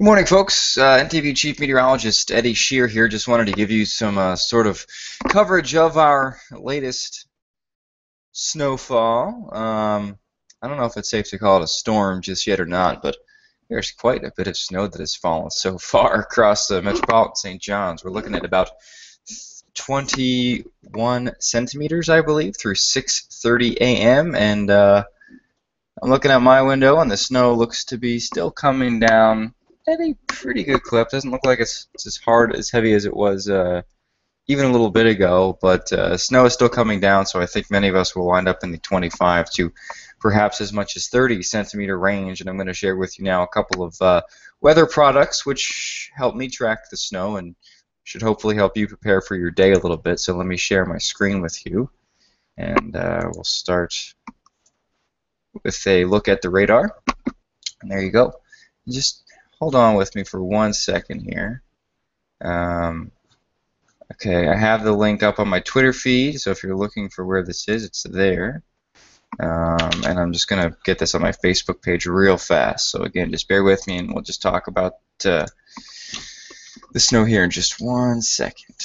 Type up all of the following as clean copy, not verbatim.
Good morning, folks. NTV Chief Meteorologist Eddie Sheerr here. Just wanted to give you some sort of coverage of our latest snowfall. I don't know if it's safe to call it a storm just yet or not, but there's quite a bit of snow that has fallen so far across the metropolitan St. John's. We're looking at about 21 centimeters, I believe, through 6:30 a.m. And I'm looking out my window, and the snow looks to be still coming down at a pretty good clip. Doesn't look like it's as hard, as heavy as it was even a little bit ago, but snow is still coming down, so I think many of us will wind up in the 25 to perhaps as much as 30 centimeter range. And I'm going to share with you now a couple of weather products which help me track the snow and should hopefully help you prepare for your day a little bit. So let me share my screen with you, and we'll start with a look at the radar. And there you go. Just hold on with me for 1 second here. Okay, I have the link up on my Twitter feed, so if you're looking for where this is, it's there. And I'm just going to get this on my Facebook page real fast. So again, just bear with me, and we'll just talk about the snow here in just 1 second.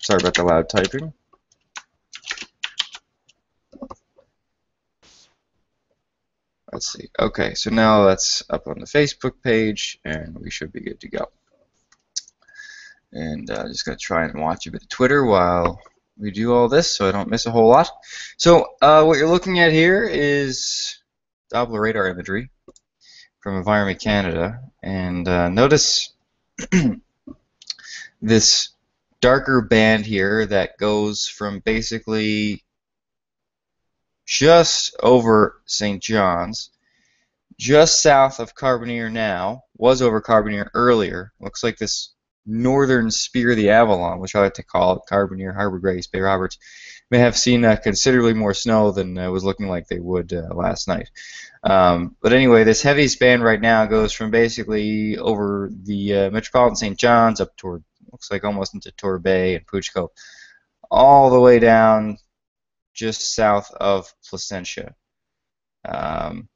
Sorry about the loud typing. Let's see. Okay, so now that's up on the Facebook page, and we should be good to go. And just going to try and watch a bit of Twitter while we do all this so I don't miss a whole lot. So what you're looking at here is Doppler radar imagery from Environment Canada. And notice this darker band here that goes from basically just over St. John's, just south of Carbonear now, was over Carbonear earlier. Looks like this northern spear of the Avalon, which I like to call it, Carbonear, Harbor Grace, Bay Roberts, may have seen considerably more snow than it was looking like they would last night. But anyway, this heaviest band right now goes from basically over the metropolitan St. John's up toward, looks like almost into Torbay and Puchco, all the way down just south of Placentia, onto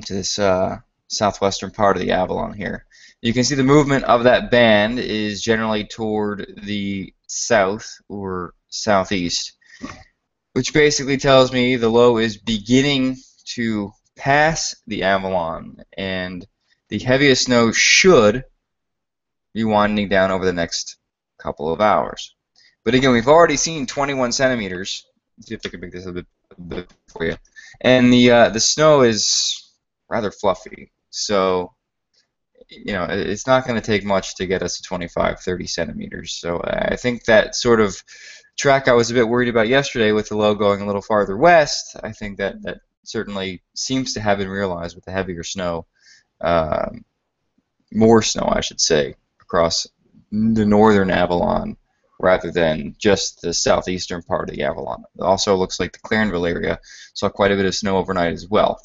this southwestern part of the Avalon here. You can see the movement of that band is generally toward the south or southeast, which basically tells me the low is beginning to pass the Avalon, and the heaviest snow should be winding down over the next couple of hours. But again, we've already seen 21 centimeters. Let's see if I can make this a bit for you. And the snow is rather fluffy, so you know it's not going to take much to get us to 25, 30 centimeters. So I think that sort of track I was a bit worried about yesterday with the low going a little farther west, I think that certainly seems to have been realized with the heavier snow, more snow, I should say, across the northern Avalon rather than just the southeastern part of the Avalon. It also looks like the Clarenville area saw quite a bit of snow overnight as well.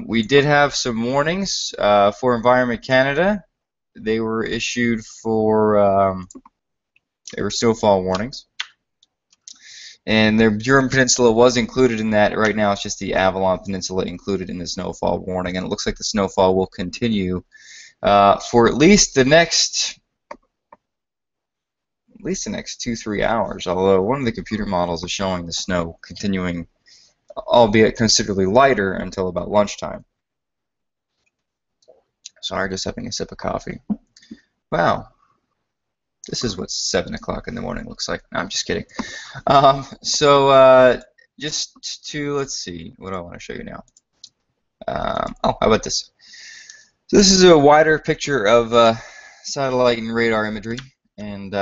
We did have some warnings for Environment Canada. They were issued for, they were snowfall warnings. And the Burin Peninsula was included in that. Right now it's just the Avalon Peninsula included in the snowfall warning, and it looks like the snowfall will continue for at least the next 2-3 hours, although one of the computer models is showing the snow continuing, albeit considerably lighter, until about lunchtime. Sorry, just having a sip of coffee. Wow. This is what 7 o'clock in the morning looks like. No, I'm just kidding. Just to, let's see, what do I want to show you now? How about this? So this is a wider picture of satellite and radar imagery, and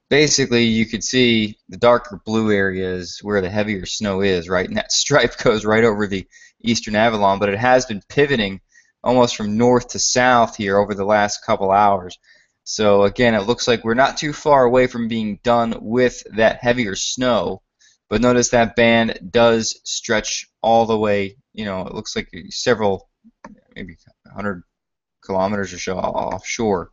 basically you could see the darker blue areas where the heavier snow is, right? And that stripe goes right over the eastern Avalon, but it has been pivoting almost from north to south here over the last couple hours. So again, it looks like we're not too far away from being done with that heavier snow, but notice that band does stretch all the way, you know, it looks like several, maybe 100 kilometers or so offshore,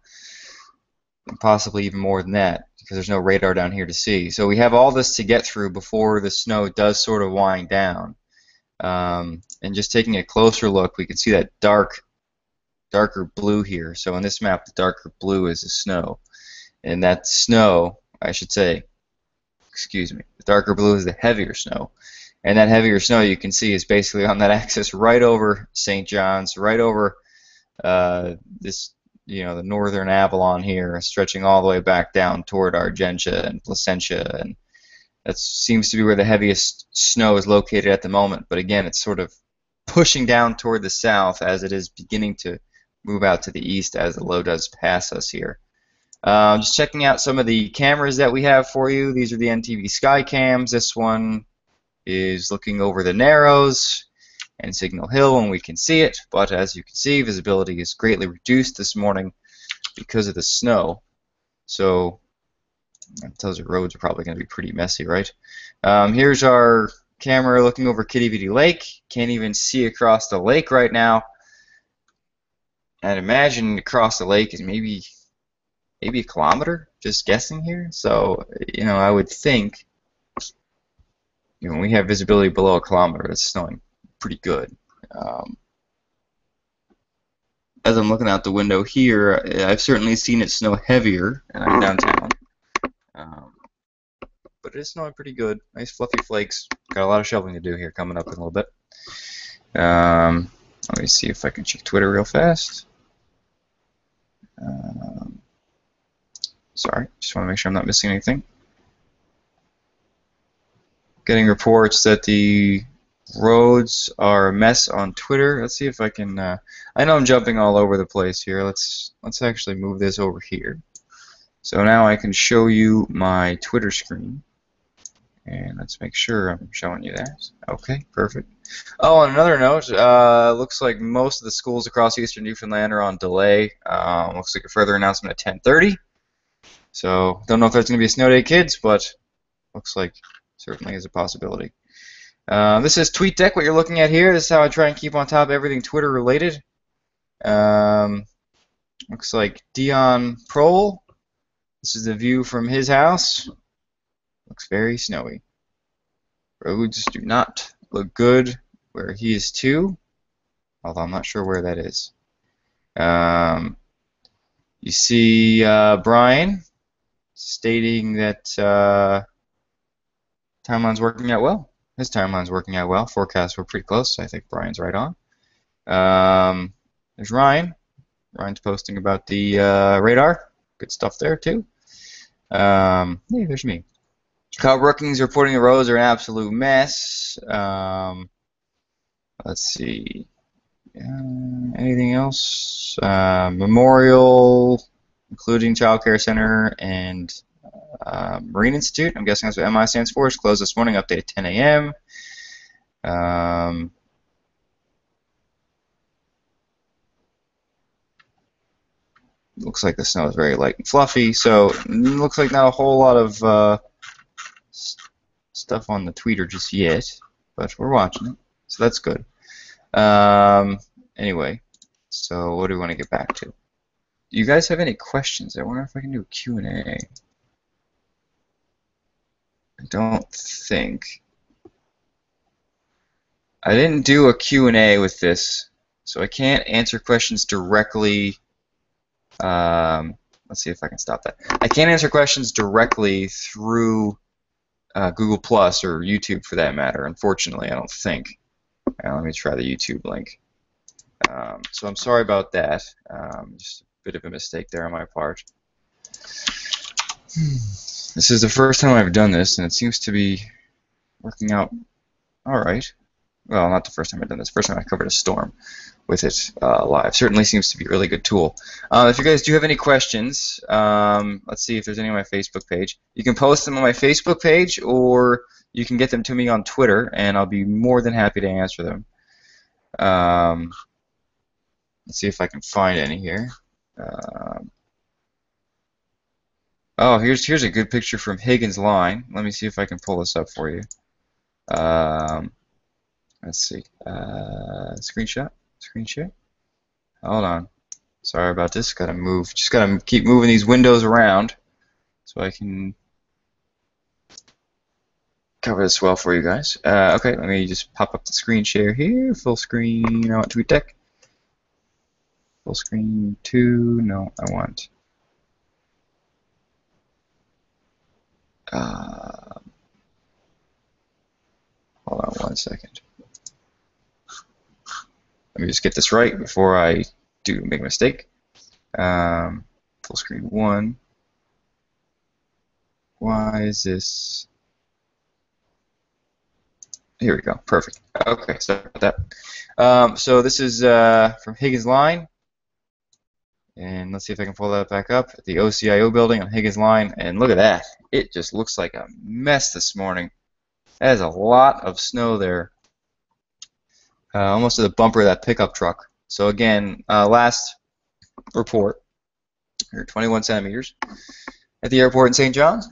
and possibly even more than that, because there's no radar down here to see. So we have all this to get through before the snow does sort of wind down. And just taking a closer look, we can see that darker blue here. So in this map, the darker blue is the snow. And that snow, I should say, excuse me, the darker blue is the heavier snow. And that heavier snow you can see is basically on that axis right over St. John's, right over this, the northern Avalon here, stretching all the way back down toward Argentia and Placentia, and that seems to be where the heaviest snow is located at the moment. But again, it's sort of pushing down toward the south as it is beginning to move out to the east as the low does pass us here. Just checking out some of the cameras that we have for you. These are the NTV Sky Cams. This one is looking over the Narrows and Signal Hill when we can see it, but as you can see, visibility is greatly reduced this morning because of the snow. So that tells you roads are probably going to be pretty messy, right? Here's our camera looking over Kitty Vitty Lake. Can't even see across the lake right now. I'd imagine across the lake is maybe a kilometer, just guessing here. So, I would think, when we have visibility below a kilometer, it's snowing pretty good. As I'm looking out the window here, I've certainly seen it snow heavier, and I'm downtown. But it is snowing pretty good. Nice fluffy flakes. Got a lot of shoveling to do here coming up in a little bit. Let me see if I can check Twitter real fast. Sorry, just want to make sure I'm not missing anything. Getting reports that the roads are a mess on Twitter. Let's see if I can. I know I'm jumping all over the place here. Let's actually move this over here. So now I can show you my Twitter screen. And let's make sure I'm showing you that. Okay, perfect. Oh, on another note, looks like most of the schools across eastern Newfoundland are on delay. Looks like a further announcement at 10:30. So, don't know if there's going to be a snow day, kids, but looks like certainly is a possibility. This is TweetDeck, what you're looking at here. This is how I try and keep on top of everything Twitter related. Looks like Dion Prohl. This is the view from his house. Looks very snowy. Roads do not look good where he is too, although I'm not sure where that is. You see Brian stating that timeline's working out well. His timeline's working out well. Forecasts were pretty close, so I think Brian's right on. There's Ryan. Ryan's posting about the radar. Good stuff there too. Hey, there's me. Kyle Brookings reporting the roads are an absolute mess. Let's see. Anything else? Memorial, including Child Care Center and Marine Institute. I'm guessing that's what MI stands for. It's closed this morning. Update at 10 a.m. Looks like the snow is very light and fluffy, so looks like not a whole lot of stuff on the tweeter just yet, but we're watching it, so that's good. Anyway, so what do we want to get back to? Do you guys have any questions? I wonder if I can do a Q&A. I don't think. I didn't do a Q&A with this, so I can't answer questions directly. Let's see if I can stop that. I can't answer questions directly through Google Plus or YouTube for that matter, unfortunately, I don't think. Let me try the YouTube link. So I'm sorry about that. Just a bit of a mistake there on my part. This is the first time I've done this, and it seems to be working out all right. Well, not the first time I've done this. First time I covered a storm with it live. Certainly seems to be a really good tool. If you guys do have any questions, let's see if there's any on my Facebook page. You can post them on my Facebook page, or you can get them to me on Twitter, and I'll be more than happy to answer them. Let's see if I can find any here. Oh, here's a good picture from Higgins Line. Let me see if I can pull this up for you. Let's see. Screenshot. Hold on. Sorry about this. Gotta move. Just gotta keep moving these windows around so I can cover this well for you guys. Okay, let me just pop up the screen share here. Full screen. I want TweetDeck. Full screen 2. No, I want. Hold on 1 second. Let me just get this right before I do make a mistake. Full screen 1. Why is this? Here we go. Perfect. Okay, sorry about that. So this is from Higgins Line. And let's see if I can pull that back up. At the OCIO building on Higgins Line. And look at that. It just looks like a mess this morning. That is a lot of snow there. Almost to the bumper of that pickup truck. So again, last report, here 21 centimeters at the airport in St. John's.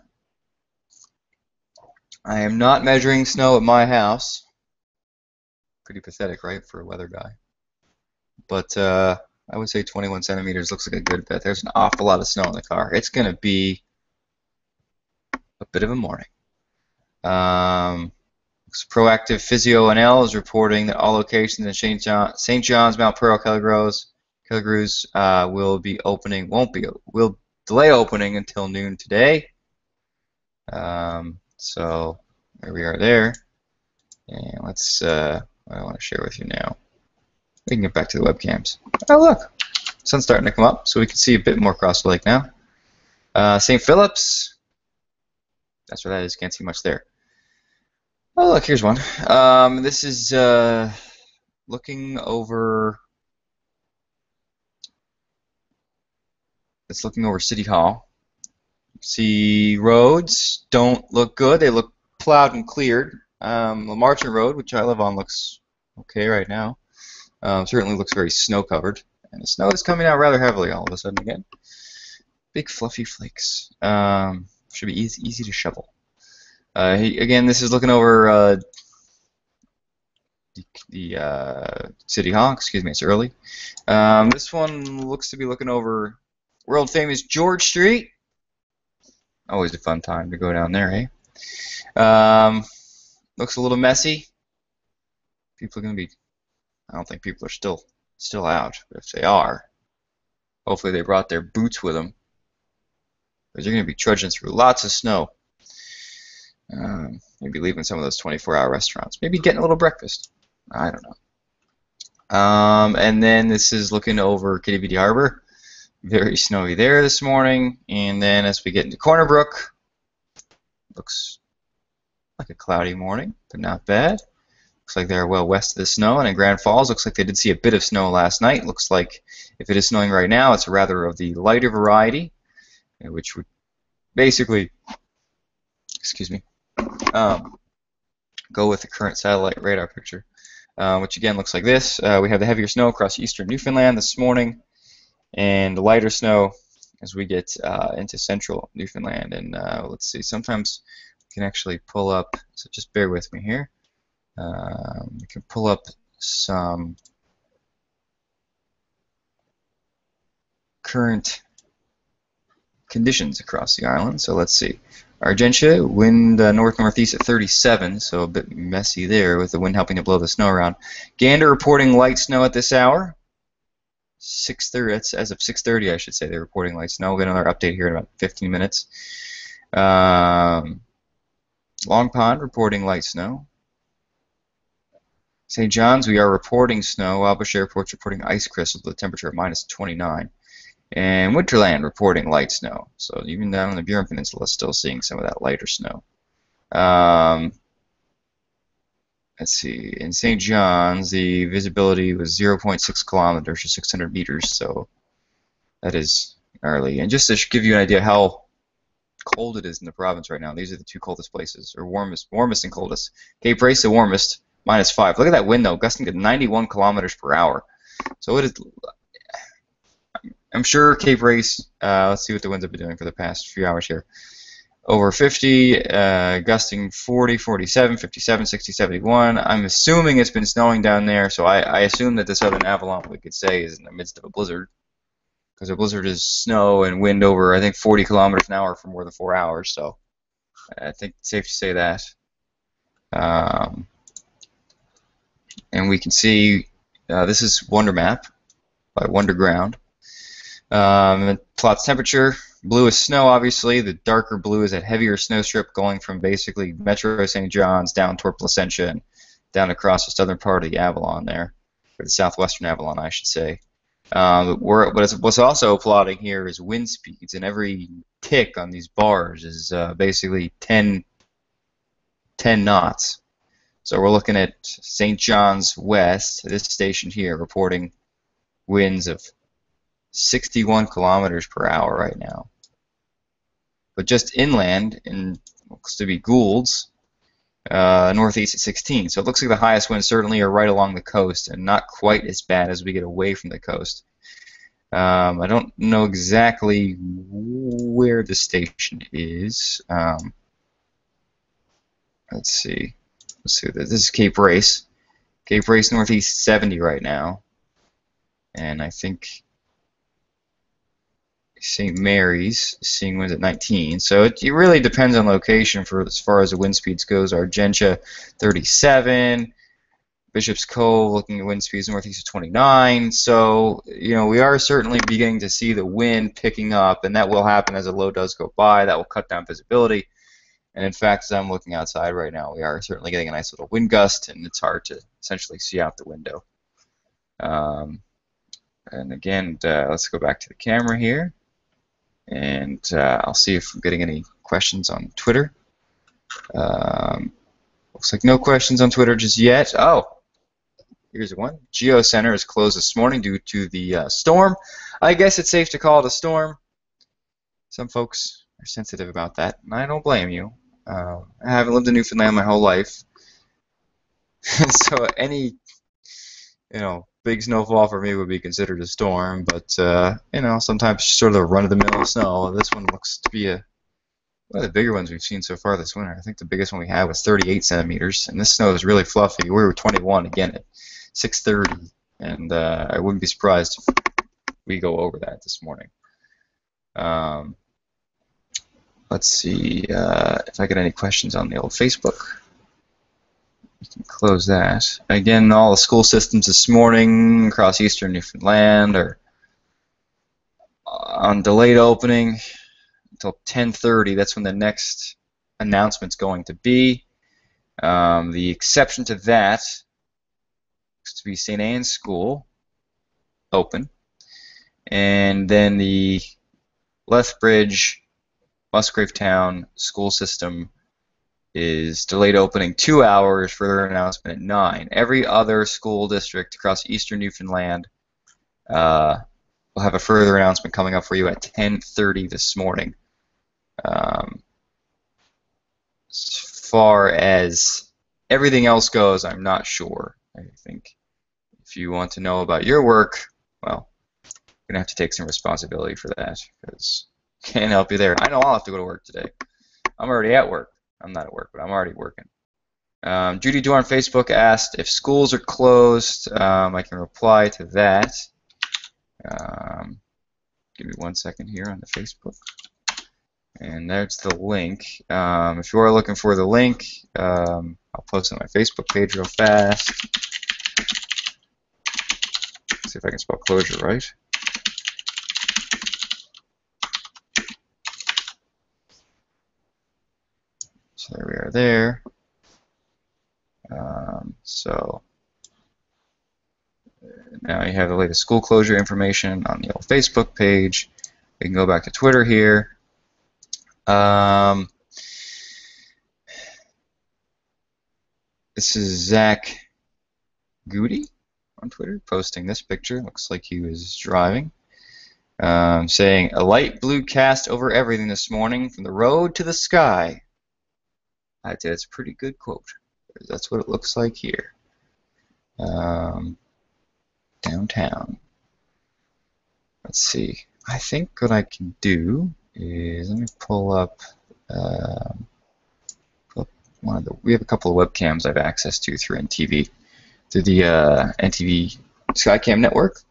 I am not measuring snow at my house. Pretty pathetic, right, for a weather guy. But I would say 21 centimeters looks like a good bet. There's an awful lot of snow in the car. It's going to be a bit of a morning. Proactive Physio NL is reporting that all locations in St. John's, Mount Pearl, Kelligrews will delay opening until noon today. So there we are there. And let's, what I want to share with you now. We can get back to the webcams. Oh, look. Sun's starting to come up, so we can see a bit more across the lake now. St. Philip's. That's where that is. Can't see much there. Oh, look, here's one. This is looking over. It's looking over City Hall. See, roads don't look good. They look plowed and cleared. The Marchant Road, which I live on, looks okay right now. Certainly looks very snow-covered. And the snow is coming out rather heavily all of a sudden again. Big fluffy flakes. Should be easy to shovel. Again, this is looking over the City Hall. Excuse me, it's early. This one looks to be looking over world-famous George Street. Always a fun time to go down there, eh? Looks a little messy. People are going to be... I don't think people are still out, but if they are, hopefully they brought their boots with them, because you're going to be trudging through lots of snow. Maybe leaving some of those 24-hour restaurants. Maybe getting a little breakfast. I don't know. And then this is looking over Kitty Beatty Harbor. Very snowy there this morning. And then as we get into Corner Brook, looks like a cloudy morning, but not bad. Looks like they're well west of the snow. And in Grand Falls, looks like they did see a bit of snow last night. Looks like if it is snowing right now, it's rather of the lighter variety, which would basically, excuse me, go with the current satellite radar picture, which again looks like this. We have the heavier snow across eastern Newfoundland this morning, and the lighter snow as we get into central Newfoundland. And let's see, sometimes we can actually pull up, so just bear with me here. We can pull up some current conditions across the island. So let's see. Argentia, wind north-northeast at 37, so a bit messy there with the wind helping to blow the snow around. Gander reporting light snow at this hour. 6:30. That's as of 6:30, I should say. They're reporting light snow. We'll get another update here in about 15 minutes. Long Pond reporting light snow. St. John's, we are reporting snow. Wabash Airport's reporting ice crystals with a temperature of -29. And Winterland reporting light snow. So even down on the Burin Peninsula, still seeing some of that lighter snow. Let's see. In St. John's, the visibility was 0.6 kilometers or 600 meters. So that is gnarly. And just to give you an idea how cold it is in the province right now, these are the two coldest places, or warmest and coldest. Cape Race, the warmest, -5. Look at that wind, though, gusting to 91 kilometers per hour. So it is. I'm sure Cape Race, let's see what the winds have been doing for the past few hours here. Over 50, gusting 40, 47, 57, 60, 71. I'm assuming it's been snowing down there, so I assume that the Southern Avalon, we could say, is in the midst of a blizzard. because a blizzard is snow and wind over, I think, 40 kilometers an hour for more than 4 hours. So I think it's safe to say that. And we can see this is Wonder Map by Wonderground. It plots temperature. Blue is snow, obviously. The darker blue is that heavier snow strip going from basically Metro St. John's down toward Placentia and down across the southern part of the Avalon there, or the southwestern Avalon, I should say. What's also plotting here is wind speeds, and every tick on these bars is basically 10 knots. So we're looking at St. John's West, this station here, reporting winds of 61 kilometers per hour right now. But just inland, in looks to be Gould's, northeast at 16. So it looks like the highest winds certainly are right along the coast and not quite as bad as we get away from the coast. I don't know exactly where the station is. Let's see. This is Cape Race. Cape Race northeast 70 right now. And I think St. Mary's seeing winds at 19. So it really depends on location for as far as the wind speeds goes. Argentia 37, Bishop's Cove looking at wind speeds northeast of 29. So we are certainly beginning to see the wind picking up, and that will happen as a low does go by. That will cut down visibility. And in fact, as I'm looking outside right now, we are certainly getting a nice little wind gust, and it's hard to essentially see out the window. And again, let's go back to the camera here. And I'll see if I'm getting any questions on Twitter. Looks like no questions on Twitter just yet. Oh, here's one. Geo Center is closed this morning due to the storm. I guess it's safe to call it a storm. Some folks are sensitive about that, and I don't blame you. I haven't lived in Newfoundland my whole life, so any big snowfall for me would be considered a storm, but sometimes just sort of run-of-the-mill snow. This one looks to be one of the bigger ones we've seen so far this winter. I think the biggest one we had was 38 centimeters, and this snow is really fluffy. We were 21 again at 6:30, and I wouldn't be surprised if we go over that this morning. Let's see if I get any questions on the old Facebook. We can close that. Again, all the school systems this morning across eastern Newfoundland are on delayed opening until 10:30. That's when the next announcement's going to be. The exception to that is to be St. Anne's School, open. And then the Lethbridge, Musgravetown school system is delayed opening 2 hours, further announcement at 9. Every other school district across eastern Newfoundland will have a further announcement coming up for you at 10:30 this morning. As far as everything else goes, I'm not sure. I think if you want to know about your work, well, you're going to have to take some responsibility for that, because I can't help you there. I know I'll have to go to work today. I'm already at work. I'm not at work, but I'm already working. Judy Dorr on Facebook asked if schools are closed. I can reply to that. Give me 1 second here on the Facebook. And there's the link. If you are looking for the link, I'll post it on my Facebook page real fast. See if I can spell closure right. So there we are there. So now you have the latest school closure information on the old Facebook page. We can go back to Twitter here. This is Zach Goody on Twitter posting this picture. Looks like he was driving. Saying, a light blue cast over everything this morning, from the road to the sky. I'd say that's a pretty good quote. That's what it looks like here. Downtown. Let's see. I think what I can do is, let me pull up one of the. We have a couple of webcams I have access to through NTV, through the NTV Skycam network.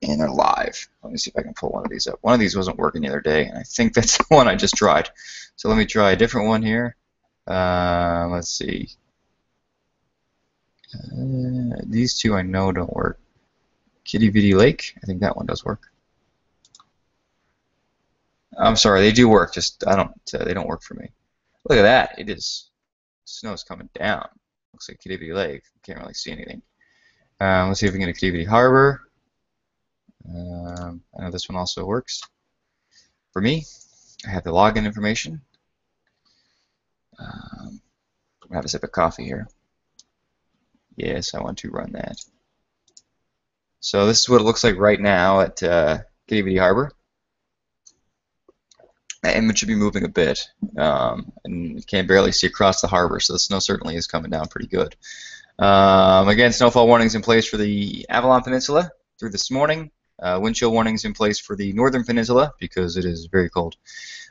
And they're live. Let me see if I can pull one of these up. One of these wasn't working the other day, and I think that's the one I just tried. So let me try a different one here. Let's see. These two I know don't work. Kitty Bitty Lake, I think that one does work. I'm sorry, they do work. Just they don't work for me. Look at that. It is. Snow's coming down. Looks like Kitty Bitty Lake. Can't really see anything. Let's see if we can get a Kitty Bitty Harbor. I know this one also works. For me, I have the login information. I'm gonna have a sip of coffee here. Yes, I want to run that. So this is what it looks like right now at Kitty Bitty Harbor. That image should be moving a bit, and you can barely see across the harbor, so the snow certainly is coming down pretty good. Again, snowfall warnings in place for the Avalon Peninsula through this morning. Wind chill warnings in place for the northern peninsula because it is very cold.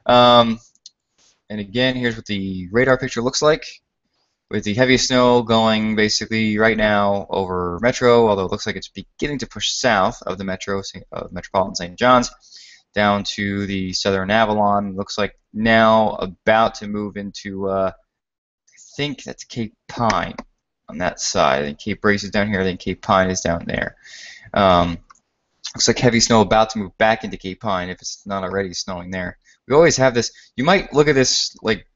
And again, here's what the radar picture looks like, with the heaviest snow going basically right now over Metro, although it looks like it's beginning to push south of the Metro, Metropolitan St. John's, down to the southern Avalon. Looks like now about to move into, I think that's Cape Pine on that side. I think Cape Race is down here, I think Cape Pine is down there. Looks like heavy snow about to move back into Cape Pine if it's not already snowing there. We always have this, you might look at this like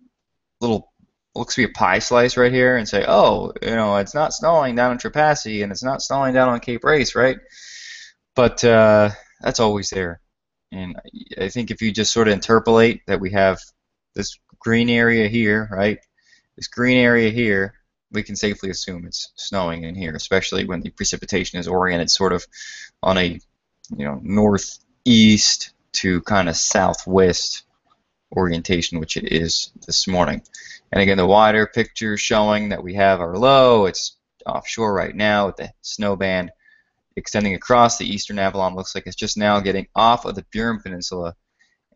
little, looks to be a pie slice right here and say, oh, you know, it's not snowing down in Trepassey and it's not snowing down on Cape Race, right? But that's always there. And I think if you just sort of interpolate that we have this green area here, right? This green area here, we can safely assume it's snowing in here, especially when the precipitation is oriented sort of on a, you know, northeast to kind of southwest orientation, which it is this morning. And again, the wider picture showing that we have our low. It's offshore right now with the snow band extending across the eastern Avalon. Looks like it's just now getting off of the Burin Peninsula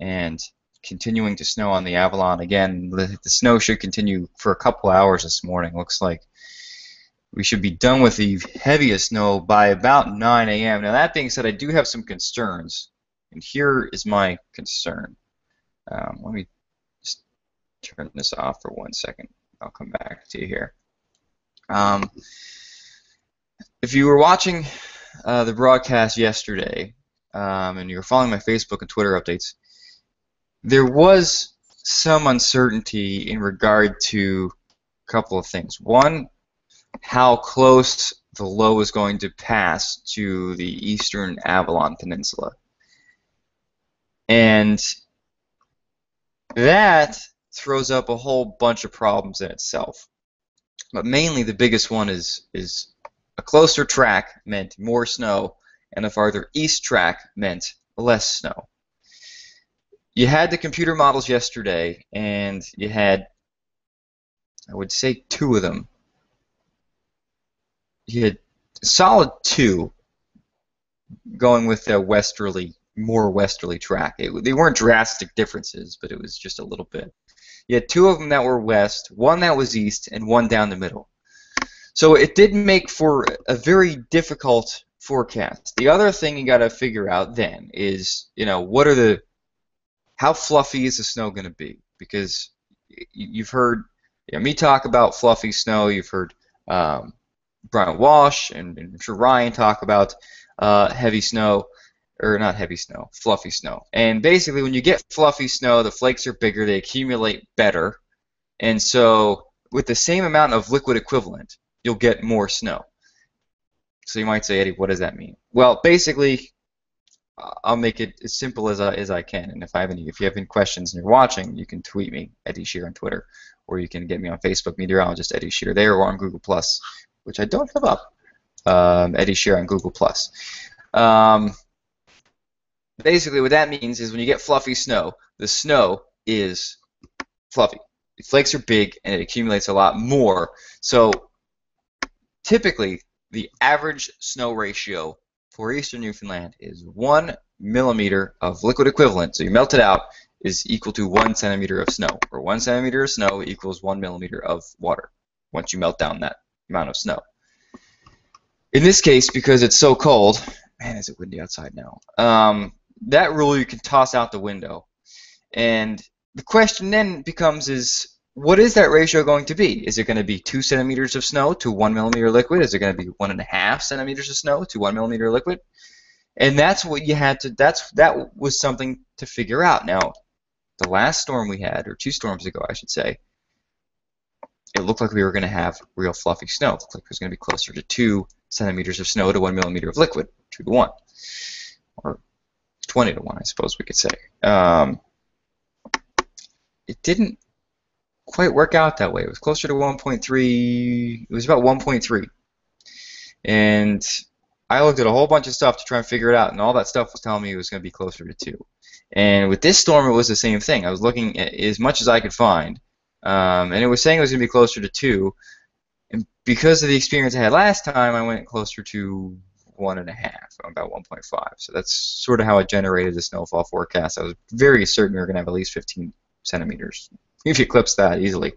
and continuing to snow on the Avalon. Again, the snow should continue for a couple hours this morning. Looks like we should be done with the heaviest snow by about 9 a.m. Now, that being said, I do have some concerns, and here is my concern. Let me just turn this off for 1 second. I'll come back to you here. If you were watching the broadcast yesterday, and you were following my Facebook and Twitter updates, there was some uncertainty in regard to a couple of things. One, how close the low is going to pass to the eastern Avalon Peninsula. And that throws up a whole bunch of problems in itself. But mainly the biggest one is a closer track meant more snow, and a farther east track meant less snow. You had the computer models yesterday, and you had, I would say, two of them. You had solid two going with a more westerly track. They weren't drastic differences, but it was just a little bit. You had two of them that were west, one that was east, and one down the middle. So it did make for a very difficult forecast. The other thing you got to figure out then is, you know, how fluffy is the snow going to be? Because you've heard me talk about fluffy snow. You've heard Brian Walsh and I'm sure Ryan talk about heavy snow, or not heavy snow, fluffy snow. And basically, when you get fluffy snow, the flakes are bigger, they accumulate better, and so with the same amount of liquid equivalent, you'll get more snow. So you might say, Eddie, what does that mean? Well, basically, I'll make it as simple as I can. And if you have any questions and you're watching, you can tweet me, Eddie Sheerr, on Twitter, or you can get me on Facebook, meteorologist Eddie Sheerr there, or on Google+, which I don't have up. Eddie Sheerr on Google+. Basically, what that means is when you get fluffy snow, the snow is fluffy. The flakes are big, and it accumulates a lot more. So typically, the average snow ratio for eastern Newfoundland is 1 millimeter of liquid equivalent, so you melt it out, is equal to 1 centimeter of snow, or 1 centimeter of snow equals 1 millimeter of water once you melt down that amount of snow. In this case, because it's so cold, Man, is it windy outside now. That rule you can toss out the window. And the question then becomes what is that ratio going to be? Is it going to be 2 centimeters of snow to 1 millimeter liquid? Is it going to be 1.5 centimeters of snow to 1 millimeter liquid? And that's what you had to, that was something to figure out. Now, the last storm we had, or 2 storms ago, I should say, it looked like we were going to have real fluffy snow. It looked like it was going to be closer to 2 centimeters of snow to 1 millimeter of liquid, 2 to 1, or 20 to 1, I suppose we could say. It didn't quite work out that way. It was closer to 1.3. It was about 1.3. And I looked at a whole bunch of stuff to try and figure it out, and all that stuff was telling me it was going to be closer to 2. And with this storm, it was the same thing. I was looking at as much as I could find, and it was saying it was going to be closer to 2. And because of the experience I had last time, I went closer to 1.5, about 1.5. So that's sort of how I generated the snowfall forecast. I was very certain we were going to have at least 15 centimeters. If you eclipse that easily.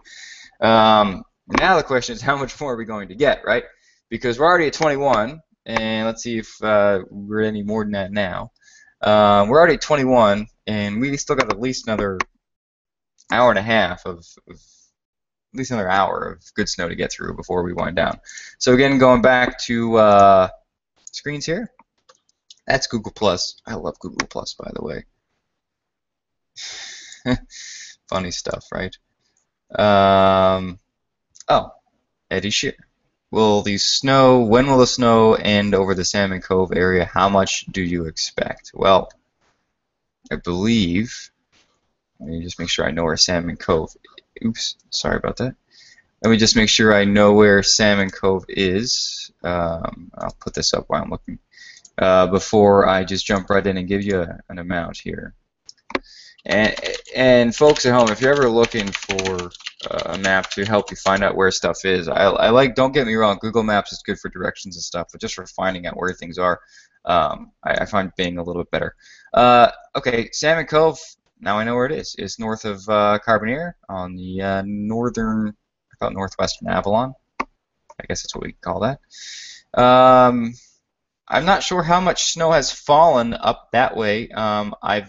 Now the question is, how much more are we going to get, right? Because we're already at 21, and let's see if we're any more than that now. We're already at 21, and we still got at least another hour and a half of at least another hour of good snow to get through before we wind down. So again, going back to screens here, that's Google Plus. I love Google Plus, by the way. Funny stuff, right? Oh, Eddie Sheerr. When will the snow end over the Salmon Cove area? How much do you expect? Well, I believe, let me just make sure I know where Salmon Cove, oops, sorry about that. Let me just make sure I know where Salmon Cove is. I'll put this up while I'm looking, before I just jump right in and give you an amount here. And folks at home, if you're ever looking for a map to help you find out where stuff is, I like, don't get me wrong, Google Maps is good for directions and stuff, but just for finding out where things are, I find Bing a little bit better. Okay, Salmon Cove, now I know where it is. It's north of Carbonear on the northwestern Avalon. I guess that's what we call that. I'm not sure how much snow has fallen up that way. I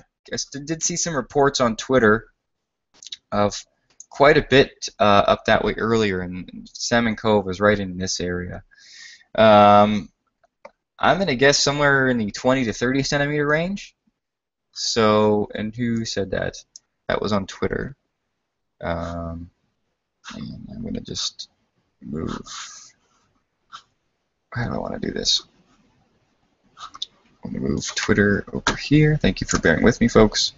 did see some reports on Twitter of quite a bit up that way earlier, and Salmon Cove was right in this area. I'm going to guess somewhere in the 20 to 30 centimeter range. So, and who said that? That was on Twitter. And I'm going to just move. How do I want to do this? I'm going to move Twitter over here. Thank you for bearing with me, folks.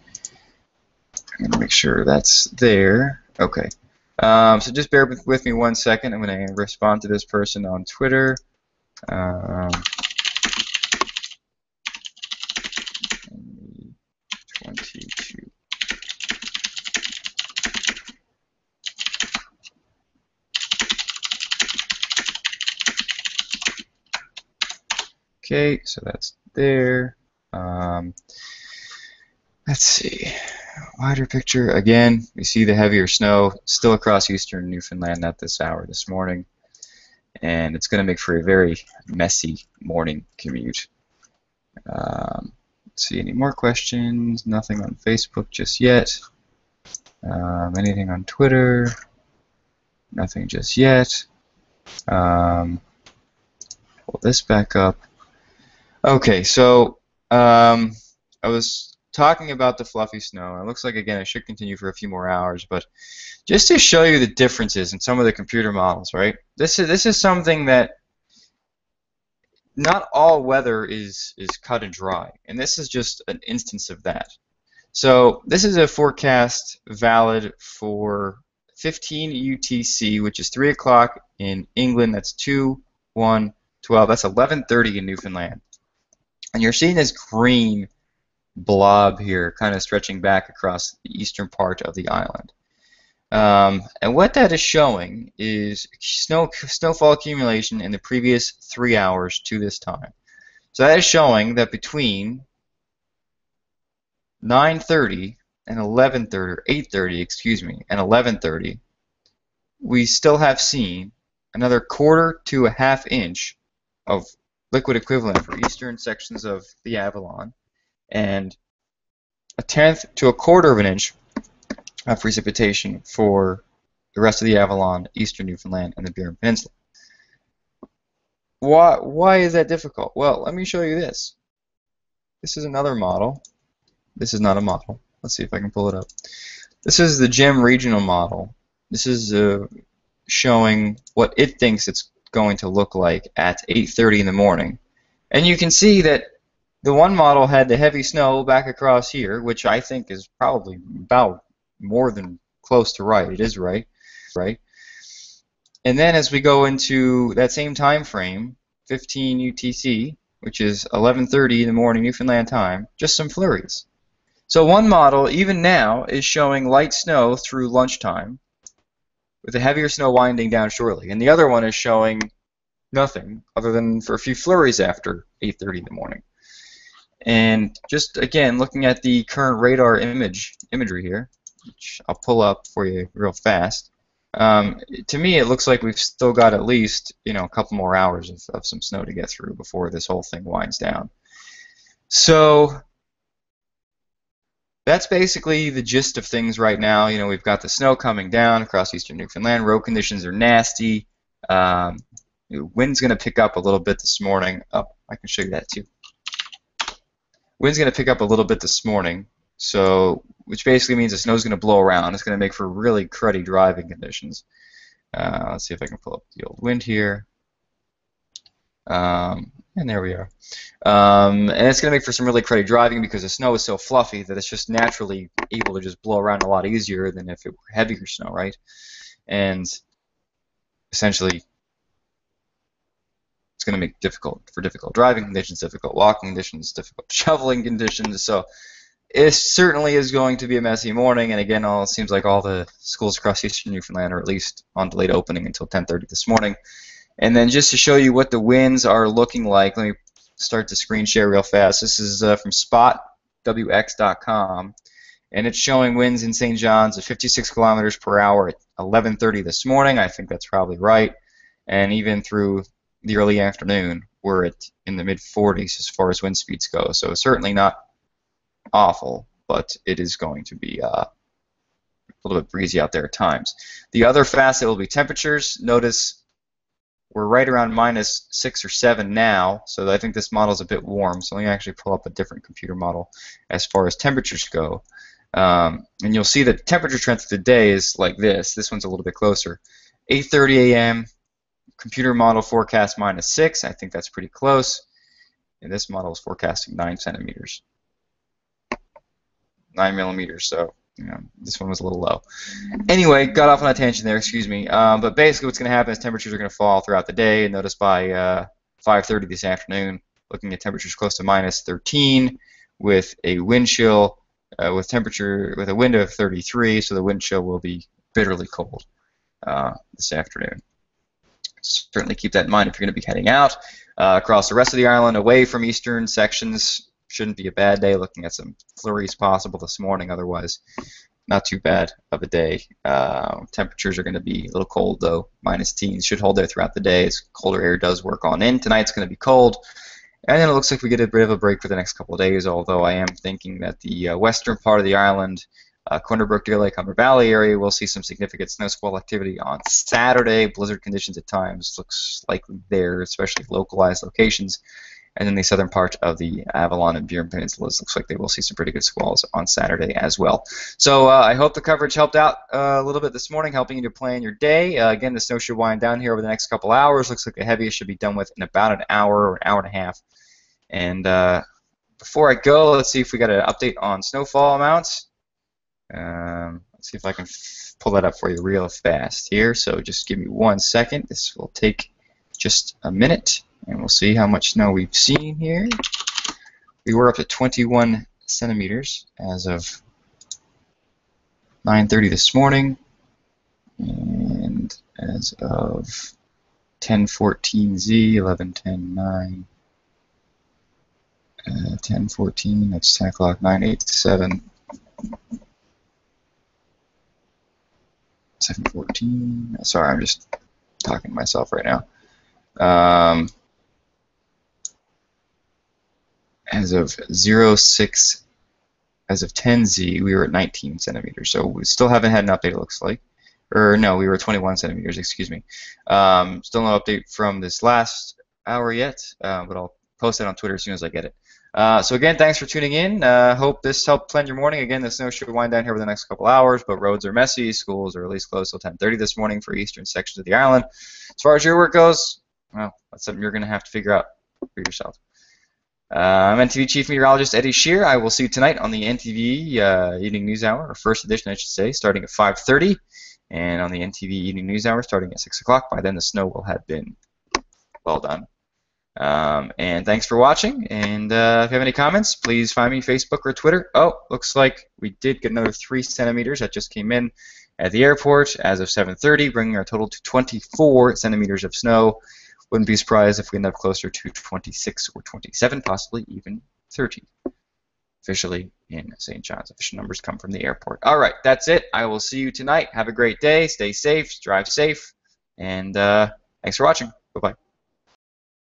I'm going to make sure that's there. Okay. So just bear with me 1 second. I'm going to respond to this person on Twitter. 22. Okay, so that's there. Let's see. Wider picture. Again, we see the heavier snow still across eastern Newfoundland at this hour this morning. And it's going to make for a very messy morning commute. Let's see, any more questions? Nothing on Facebook just yet. Anything on Twitter? Nothing just yet. Pull this back up. Okay, so I was talking about the fluffy snow. It looks like, again, it should continue for a few more hours, but just to show you the differences in some of the computer models, right? This is something that not all weather is cut and dry, and this is just an instance of that. So this is a forecast valid for 15 UTC, which is 3 o'clock in England. That's 2/1/12. That's 11:30 in Newfoundland. And you're seeing this green blob here kind of stretching back across the eastern part of the island. And what that is showing is snowfall accumulation in the previous 3 hours to this time. So that is showing that between 9:30 and 11:30, or 8:30, excuse me, and 11:30, we still have seen another 1/4 to 1/2 inch of liquid equivalent for eastern sections of the Avalon, and 1/10 to 1/4 of an inch of precipitation for the rest of the Avalon, eastern Newfoundland, and the Burin Peninsula. Why is that difficult? Well, let me show you this. This is another model. This is not a model. Let's see if I can pull it up. This is the GEM regional model. This is showing what it thinks it's going to look like at 8:30 in the morning. And you can see that the one model had the heavy snow back across here, which I think is probably about more than close to right. It is right. And then as we go into that same time frame, 15 UTC, which is 11:30 in the morning Newfoundland time, just some flurries. So one model, even now, is showing light snow through lunchtime, with the heavier snow winding down shortly. And the other one is showing nothing other than for a few flurries after 8:30 in the morning. And just, again, looking at the current radar imagery here, which I'll pull up for you real fast, to me it looks like we've still got at least, a couple more hours of some snow to get through before this whole thing winds down. So that's basically the gist of things right now. We've got the snow coming down across eastern Newfoundland. Road conditions are nasty. Wind's going to pick up a little bit this morning. Oh, I can show you that too. Wind's going to pick up a little bit this morning, which basically means the snow's going to blow around. It's going to make for really cruddy driving conditions. Let's see if I can pull up the old wind here. And there we are. And it's going to make for some really cruddy driving because the snow is so fluffy that it's just naturally able to just blow around a lot easier than if it were heavier snow, right? And essentially, it's going to make difficult driving conditions, difficult walking conditions, difficult shoveling conditions. So it certainly is going to be a messy morning. And again, it seems like all the schools across eastern Newfoundland are at least on delayed opening until 10:30 this morning. And then just to show you what the winds are looking like, let me start to screen share real fast. This is from spotwx.com, and it's showing winds in St. John's at 56 kilometers per hour at 11:30 this morning. I think that's probably right. And even through the early afternoon, we're in the mid-40s as far as wind speeds go. So certainly not awful, but it is going to be a little bit breezy out there at times. The other facet will be temperatures. Notice we're right around -6 or 7 now, so I think this model is a bit warm. So let me actually pull up a different computer model as far as temperatures go. And you'll see that temperature trend of the day is like this. This one's a little bit closer. 8:30 a.m., computer model forecast -6. I think that's pretty close. And this model is forecasting 9 centimeters. 9 millimeters, so this one was a little low. Anyway, got off on a tangent there, excuse me. But basically what's going to happen is temperatures are going to fall throughout the day. Notice by 5:30 this afternoon, looking at temperatures close to -13 with a wind chill, with a wind of 33, so the wind chill will be bitterly cold this afternoon. Certainly keep that in mind if you're going to be heading out. Across the rest of the island, away from eastern sections, shouldn't be a bad day. Looking at some flurries possible this morning, otherwise not too bad of a day. Temperatures are going to be a little cold though, -teens. Should hold there throughout the day as colder air does work on in. Tonight's going to be cold, and then it looks like we get a bit of a break for the next couple of days, although I am thinking that the western part of the island, Corner Brook, Deer Lake, Humber Valley area, will see some significant snowfall activity on Saturday. Blizzard conditions at times looks likely there, especially localized locations. And then the southern part of the Avalon and Burin Peninsulas looks like they will see some pretty good squalls on Saturday as well. So I hope the coverage helped out a little bit this morning, helping you to plan your day. Again, the snow should wind down here over the next couple hours. Looks like the heaviest should be done with in about an hour or an hour and a half. And before I go, let's see if we got an update on snowfall amounts. Let's see if I can pull that up for you real fast here. So just give me 1 second. This will take just a minute. And we'll see how much snow we've seen here. We were up to 21 centimeters as of 9:30 this morning. And as of 10:14 Z, 11:10 9, 10:14, that's 10 o'clock, 9:87, 7:14. Sorry, I'm just talking to myself right now. As of 06, as of 10Z, we were at 19 centimeters. So we still haven't had an update, it looks like. Or no, we were 21 centimeters, excuse me. Still no update from this last hour yet, but I'll post it on Twitter as soon as I get it. So again, thanks for tuning in. Hope this helped plan your morning. Again, the snow should wind down here over the next couple hours, but roads are messy. Schools are at least closed till 10:30 this morning for eastern sections of the island. As far as your work goes, well, that's something you're going to have to figure out for yourself. I'm NTV Chief Meteorologist Eddie Sheerr. I will see you tonight on the NTV Evening News Hour, or first edition, I should say, starting at 5:30, and on the NTV Evening News Hour starting at 6 o'clock. By then, the snow will have been well done. And thanks for watching. And if you have any comments, please find me Facebook or Twitter. Oh, looks like we did get another 3 centimeters that just came in at the airport as of 7:30, bringing our total to 24 centimeters of snow. Wouldn't be surprised if we end up closer to 26 or 27, possibly even 30. Officially in St. John's. Official numbers come from the airport. All right, that's it. I will see you tonight. Have a great day. Stay safe. Drive safe. And thanks for watching. Bye-bye.